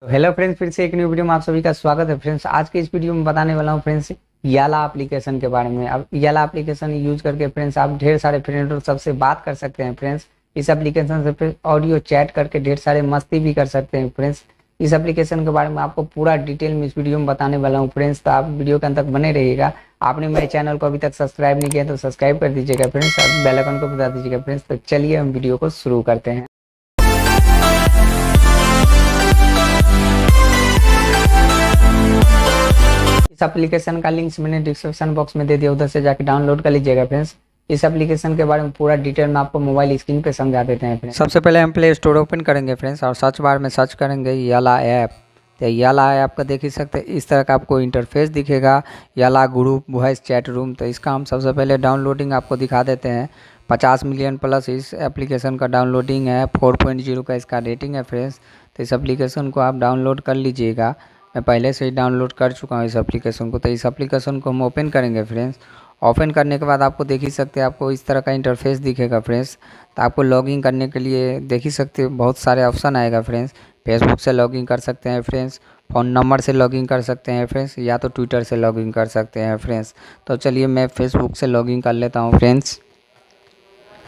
तो hello friends, फिर से एक न्यू वीडियो में आप सभी का स्वागत है। फ्रेंड्स, आज के इस वीडियो में बताने वाला हूँ फ्रेंड्स याला एप्लीकेशन के बारे में। अब याला एप्लीकेशन यूज करके फ्रेंड्स आप ढेर सारे फ्रेंड और सबसे बात कर सकते हैं। फ्रेंड्स, इस एप्लीकेशन से फिर ऑडियो चैट करके ढेर सारे मस्ती भी कर सकते हैं। फ्रेंड्स, इस एप्लीकेशन के बारे में आपको पूरा डिटेल में इस वीडियो में बताने वाला हूँ। फ्रेंड्स, तो आप वीडियो के अंत तक बने रहिएगा। आपने मेरे चैनल को अभी तक सब्सक्राइब नहीं किया तो सब्सक्राइब कर दीजिएगा फ्रेंड्स, और बेल आइकन को बता दीजिएगा फ्रेंड्स। तो चलिए हम वीडियो को शुरू करते हैं। इस एप्लीकेशन का लिंक्स मैंने डिस्क्रिप्शन बॉक्स में दे दिया, उधर से जाके डाउनलोड कर लीजिएगा फ्रेंड्स। इस एप्लीकेशन के बारे में पूरा डिटेल में आपको मोबाइल स्क्रीन पे समझा देते हैं फ्रेंड्स। सबसे पहले हम प्ले स्टोर ओपन करेंगे फ्रेंड्स, और सर्च बार में सर्च करेंगे याला ऐप। तो याला ऐप का देख ही सकते हैं, इस तरह का आपको इंटरफेस दिखेगा, याला ग्रुप वॉइस चैट रूम। तो इसका हम सबसे पहले डाउनलोडिंग आपको दिखा देते हैं। 50 मिलियन प्लस इस एप्लीकेशन का डाउनलोडिंग है, 4.0 का इसका रेटिंग है फ्रेंड्स। तो इस एप्लीकेशन को आप डाउनलोड कर लीजिएगा। मैं पहले से ही डाउनलोड कर चुका हूँ इस एप्लीकेशन को। तो इस एप्लीकेशन को हम ओपन करेंगे फ्रेंड्स। ओपन करने के बाद आपको देख ही सकते हैं, आपको इस तरह का इंटरफेस दिखेगा फ्रेंड्स। तो आपको लॉगिन करने के लिए देख ही सकते हैं बहुत सारे ऑप्शन आएगा फ्रेंड्स। फेसबुक से लॉगिन कर सकते हैं फ्रेंड्स, फ़ोन नंबर से लॉगिन कर सकते हैं फ्रेंड्स, या तो ट्विटर से लॉगिन कर सकते हैं फ्रेंड्स। तो चलिए मैं फेसबुक से लॉगिन कर लेता हूँ फ्रेंड्स।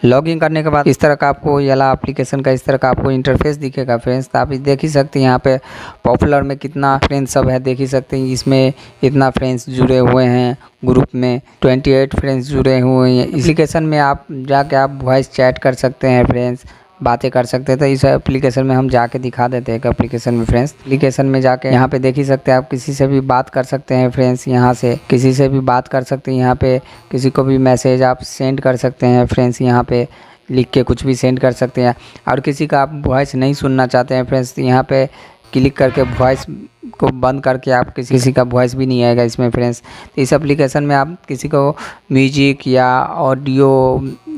लॉगिन करने के बाद इस तरह का आपको याला एप्लीकेशन का इस तरह का आपको इंटरफेस दिखेगा फ्रेंड्स। तो आप देख ही सकते हैं यहाँ पे पॉपुलर में कितना फ्रेंड्स सब है, देख ही सकते हैं इसमें इतना फ्रेंड्स जुड़े हुए हैं। ग्रुप में 28 फ्रेंड्स जुड़े हुए हैं। इस एप्लीकेशन में आप जाके आप वॉइस चैट कर सकते हैं फ्रेंड्स, बातें कर सकते हैं। तो इस एप्लीकेशन में हम जाके दिखा देते हैं एक एप्लीकेशन में फ्रेंड्स। एप्लीकेशन में जाके यहाँ पे देख ही सकते हैं, आप किसी से भी बात कर सकते हैं फ्रेंड्स। यहाँ से किसी से भी बात कर सकते हैं, यहाँ पे किसी को भी मैसेज आप सेंड कर सकते हैं फ्रेंड्स। यहाँ पे लिख के कुछ भी सेंड कर सकते हैं। और किसी का आप वॉइस नहीं सुनना चाहते हैं फ्रेंड्स, यहाँ पे क्लिक करके वॉइस को बंद करके आप किसी का वॉइस भी नहीं आएगा इसमें फ्रेंड्स। तो इस एप्लीकेशन में आप किसी को म्यूजिक या ऑडियो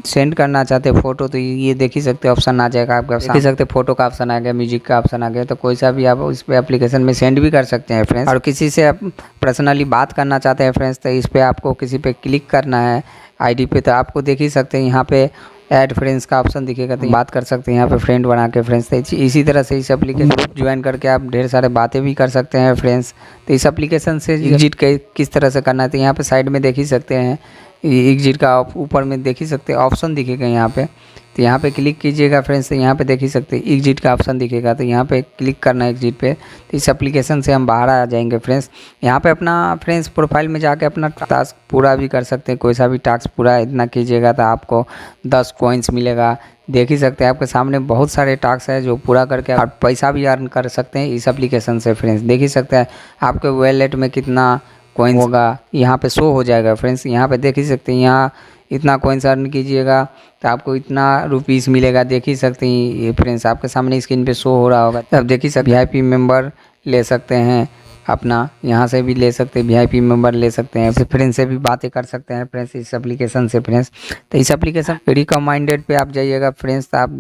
सेंड करना चाहते हैं, फ़ोटो, तो ये देख ही सकते हैं ऑप्शन आ जाएगा आपका। देख ही सकते फ़ोटो का ऑप्शन आ गया, म्यूजिक का ऑप्शन आ गया। तो कोई सा भी आप इस पे एप्लीकेशन में सेंड भी कर सकते हैं फ्रेंड्स। और किसी से आप पर्सनली बात करना चाहते हैं फ्रेंड्स, तो इस पर आपको किसी पे क्लिक करना है आईडी पे। तो आपको देख ही सकते हैं यहाँ पे ऐड फ्रेंड्स का ऑप्शन दिखेगा, तो बात कर सकते हैं यहाँ पे फ्रेंड बना के फ्रेंड्स। तो इसी तरह से इस एप्लीकेशन ग्रुप ज्वाइन करके आप ढेर सारे बातें भी कर सकते हैं फ्रेंड्स। तो इस एप्लीकेशन से एग्जिट किस तरह से करना है, तो यहाँ पे साइड में देख ही सकते हैं एग्जिट का ऊपर में देख ही सकते हैं ऑप्शन दिखेगा यहाँ पे। तो यहाँ पे क्लिक कीजिएगा फ्रेंड्स। तो यहाँ पे देख ही सकते हैं एग्जिट का ऑप्शन दिखेगा, तो यहाँ पे क्लिक करना है एग्जिट पे। तो इस एप्लीकेशन से हम बाहर आ जाएंगे फ्रेंड्स। यहाँ पे अपना फ्रेंड्स प्रोफाइल में जाके अपना टास्क पूरा भी कर सकते हैं। कोई सा भी टास्क पूरा इतना कीजिएगा तो आपको 10 कॉइन्स मिलेगा। देख ही सकते हैं आपके सामने बहुत सारे टास्क है जो पूरा करके आप पैसा भी अर्न कर सकते हैं इस एप्लीकेशन से फ्रेंड्स। देख ही सकते हैं आपके वॉलेट में कितना कॉइन होगा, यहाँ पे शो हो जाएगा फ्रेंड्स। यहाँ पे देख ही सकते हैं, यहाँ इतना कॉइन्स अर्न कीजिएगा तो आपको इतना रुपीस मिलेगा। देख ही सकते हैं ये फ्रेंड्स आपके सामने स्क्रीन पे शो हो रहा होगा। अब देख ही सकते वीआईपी मेंबर ले सकते हैं अपना, यहाँ से भी ले सकते हैं, वीआईपी मेंबर ले सकते हैं, फ्रेंड्स से भी बातें कर सकते हैं फ्रेंड्स इस एप्लीकेशन से फ्रेंड्स। तो इस एप्लीकेशन रिकमेंडेड पे आप जाइएगा फ्रेंड्स। तो आप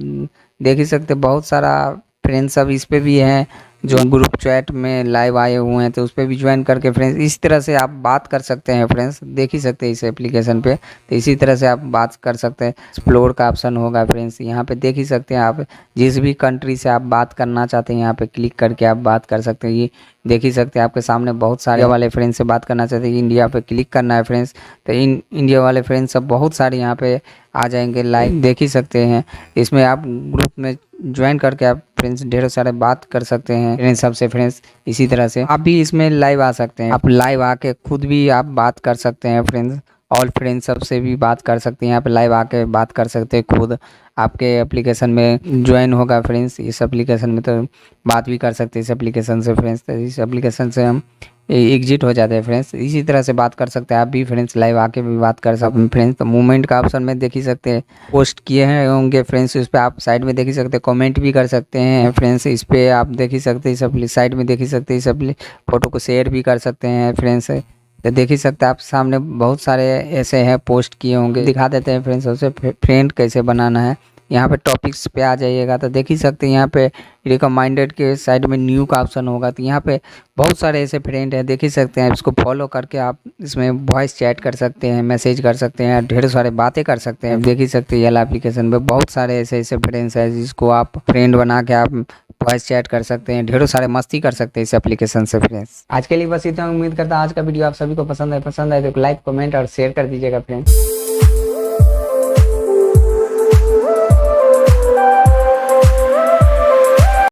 देख ही सकते बहुत सारा फ्रेंड्स सब इस पे भी हैं जो ग्रुप चैट में लाइव आए हुए हैं, तो उस पर भी ज्वाइन करके फ्रेंड्स इस तरह से आप बात कर सकते हैं फ्रेंड्स। देख ही सकते हैं इस एप्लीकेशन पे, तो इसी तरह से आप बात कर सकते हैं। एक्सप्लोर का ऑप्शन होगा फ्रेंड्स, यहाँ पे देख ही सकते हैं आप जिस भी कंट्री से आप बात करना चाहते हैं यहाँ पे क्लिक करके आप बात कर सकते हैं। ये देख ही सकते हैं आपके सामने बहुत सारे वाले फ्रेंड्स से बात करना चाहते हैं, इंडिया पे क्लिक करना है फ्रेंड्स। तो इंडिया वाले फ्रेंड्स सब बहुत सारे यहाँ पे आ जाएंगे लाइव, देख ही सकते हैं। इसमें आप ग्रुप में ज्वाइन करके आप फ्रेंड्स ढेर सारे बात कर सकते हैं फ्रेंड्स सबसे फ्रेंड्स। इसी तरह से आप भी इसमें लाइव आ सकते हैं, आप लाइव आके खुद भी आप बात कर सकते हैं फ्रेंड्स। ऑल फ्रेंड्स सबसे भी बात कर सकते हैं, यहाँ पे लाइव आके बात कर सकते हैं खुद। आपके एप्लीकेशन में ज्वाइन होगा फ्रेंड्स, इस एप्लीकेशन में तो बात भी कर सकते हैं इस एप्लीकेशन से फ्रेंड्स। तो इस एप्लीकेशन से हम एग्जिट हो जाते हैं फ्रेंड्स। इसी तरह से बात कर सकते हैं आप भी फ्रेंड्स, लाइव आके भी बात कर सकते हैं फ्रेंड्स। तो मूवमेंट का ऑप्शन में देख ही सकते हैं पोस्ट किए हैं होंगे फ्रेंड्स, उस पर आप साइड में देख ही सकते हैं कमेंट भी कर सकते हैं फ्रेंड्स। इस पर आप देख ही सकते हैं सब साइड में देख ही सकते हैं सब फोटो को शेयर भी कर सकते हैं फ्रेंड्स। तो देख ही सकते हैं आप सामने बहुत सारे ऐसे हैं पोस्ट किए होंगे, दिखा देते हैं फ्रेंड्स। उससे फ्रेंड कैसे बनाना है यहाँ पे टॉपिक्स पे आ जाइएगा तो देख ही सकते हैं यहाँ पे रिकमेंडेड के साइड में न्यू का ऑप्शन होगा। तो यहाँ पे बहुत सारे ऐसे फ्रेंड हैं, देख ही सकते हैं। इसको फॉलो करके आप इसमें वॉइस चैट कर सकते हैं, मैसेज कर सकते हैं, ढेर सारे बातें कर सकते हैं। देख ही सकते हैं Yalla एप्लीकेशन में बहुत सारे ऐसे ऐसे फ्रेंड्स हैं जिसको आप फ्रेंड बना के आप वॉइस चैट कर सकते हैं, ढेरों सारे मस्ती कर सकते हैं इस एप्लीकेशन से फ्रेंड्स। आज के लिए बस इतना, उम्मीद करता हूँ आज का वीडियो आप सभी को पसंद आए तो लाइक कमेंट और शेयर कर दीजिएगा फ्रेंड्स।